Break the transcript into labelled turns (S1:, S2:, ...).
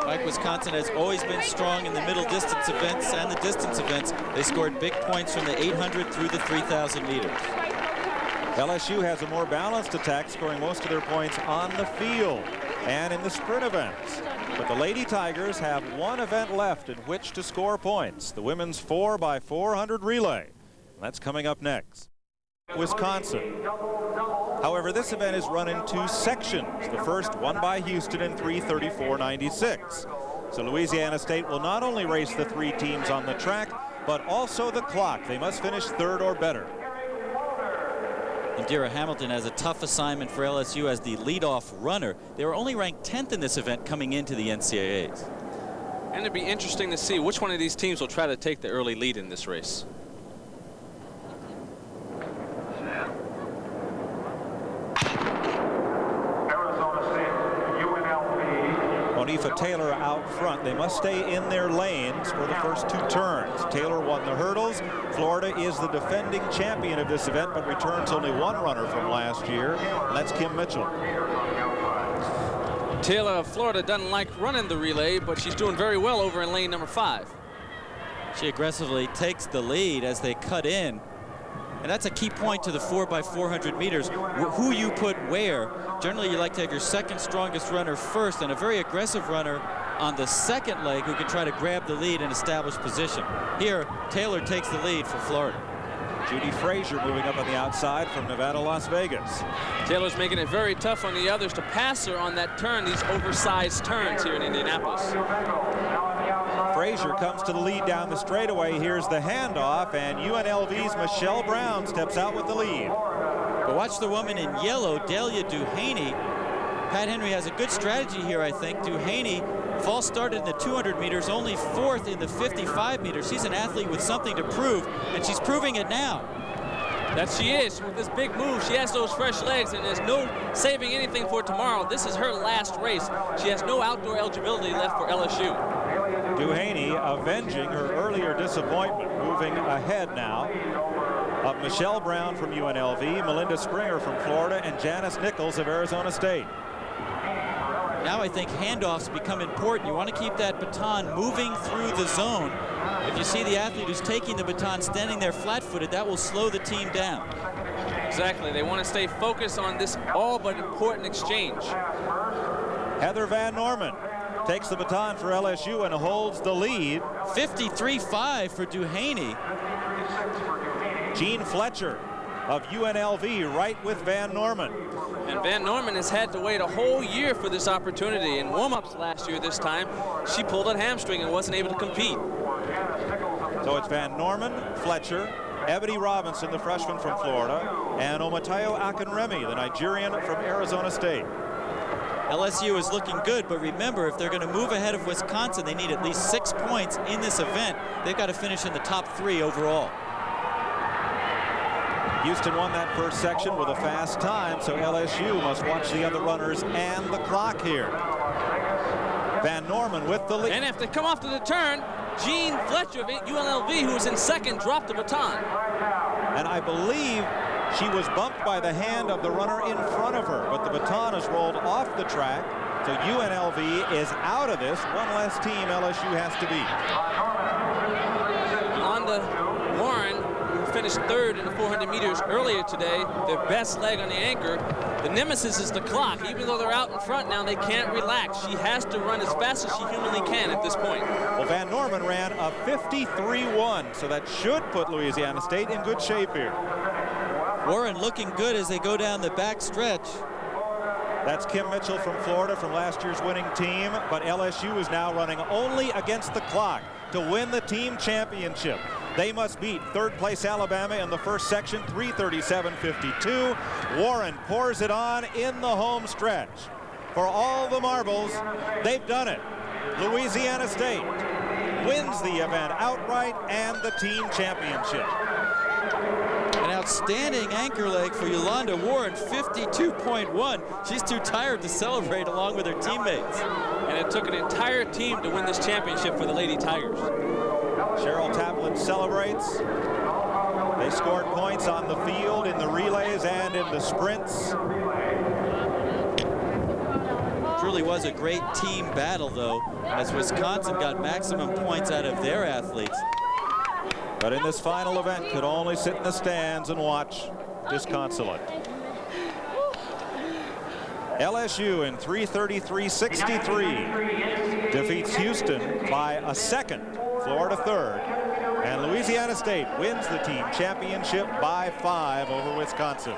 S1: Like Wisconsin has always been strong in the middle distance events and the distance events. They scored big points from the 800 through the 3,000 meters.
S2: LSU has a more balanced attack, scoring most of their points on the field and in the sprint events. But the Lady Tigers have one event left in which to score points, the women's 4x400 relay. That's coming up next. Wisconsin. However, this event is run in two sections. The first won by Houston in 3:34.96. So Louisiana State will not only race the three teams on the track, but also the clock. They must finish third or better.
S1: Indira Hamilton has a tough assignment for LSU as the leadoff runner. They were only ranked 10th in this event coming into the NCAAs.
S3: And it'd be interesting to see which one of these teams will try to take the early lead in this race.
S2: Monifa Taylor out front. They must stay in their lanes for the first two turns. Taylor won the hurdles. Florida is the defending champion of this event, but returns only one runner from last year, and that's Kim Mitchell.
S3: Taylor of Florida doesn't like running the relay, but she's doing very well over in lane number 5.
S1: She aggressively takes the lead as they cut in. And that's a key point to the 4x400 meters. Who you put where. Generally, you like to have your second strongest runner first and a very aggressive runner on the second leg who can try to grab the lead and establish position. Here, Taylor takes the lead for Florida.
S2: Judy Frazier moving up on the outside from Nevada, Las Vegas.
S3: Taylor's making it very tough on the others to pass her on that turn, these oversized turns here in Indianapolis.
S2: Frazier comes to the lead down the straightaway. Here's the handoff, and UNLV's Michelle Brown steps out with the lead.
S1: But watch the woman in yellow, Dahlia Duhaney. Pat Henry has a good strategy here, I think. Duhaney false started in the 200 meters, only 4th in the 55 meters. She's an athlete with something to prove, and she's proving it now.
S3: That she is. With this big move, she has those fresh legs, and there's no saving anything for tomorrow. This is her last race. She has no outdoor eligibility left for LSU.
S2: Duhaney avenging her earlier disappointment, moving ahead now of Michelle Brown from UNLV, Melinda Springer from Florida, and Janice Nichols of Arizona State.
S1: Now I think handoffs become important. You want to keep that baton moving through the zone. If you see the athlete who's taking the baton standing there flat-footed, that will slow the team down.
S3: Exactly. They want to stay focused on this all but important exchange.
S2: Heather Van Norman takes the baton for LSU and holds the lead.
S1: 53.5 for Duhaney.
S2: Jean Fletcher of UNLV right with Van Norman.
S3: And Van Norman has had to wait a whole year for this opportunity. In warm-ups last year this time, she pulled a hamstring and wasn't able to compete.
S2: So it's Van Norman, Fletcher, Ebony Robinson, the freshman from Florida, and Omatayo Akinremi, the Nigerian from Arizona State.
S1: LSU is looking good, but remember, if they're going to move ahead of Wisconsin, they need at least 6 points in this event. They've got to finish in the top 3 overall.
S2: Houston won that first section with a fast time, so LSU must watch the other runners and the clock here. Van Norman with the lead.
S3: And if they come off to the turn, Jean Fletcher of UNLV, who was in second, dropped the baton.
S2: And I believe she was bumped by the hand of the runner in front of her, but the baton is rolled off the track, so UNLV is out of this. One less team LSU has to beat.
S3: Youlanda Warren, who finished 3rd in the 400 meters earlier today, their best leg on the anchor. The nemesis is the clock. Even though they're out in front now, they can't relax. She has to run as fast as she humanly can at this point.
S2: Well, Van Norman ran a 53.1, so that should put Louisiana State in good shape here.
S1: Warren looking good as they go down the back stretch.
S2: That's Kim Mitchell from Florida from last year's winning team, but LSU is now running only against the clock to win the team championship. They must beat 3rd place Alabama in the first section, 3:37.52. Warren pours it on in the home stretch. For all the marbles, they've done it. Louisiana State wins the event outright and the team championship.
S1: An outstanding anchor leg for Youlanda Warren, 52.1. She's too tired to celebrate along with her teammates.
S3: And it took an entire team to win this championship for the Lady Tigers.
S2: Cheryl Taplin celebrates. They scored points on the field in the relays and in the sprints.
S1: Truly really was a great team battle, though, as Wisconsin got maximum points out of their athletes.
S2: But in this final event, could only sit in the stands and watch disconsolate. LSU in 3:33.63 defeats Houston by a second, Florida third. And Louisiana State wins the team championship by 5 over Wisconsin.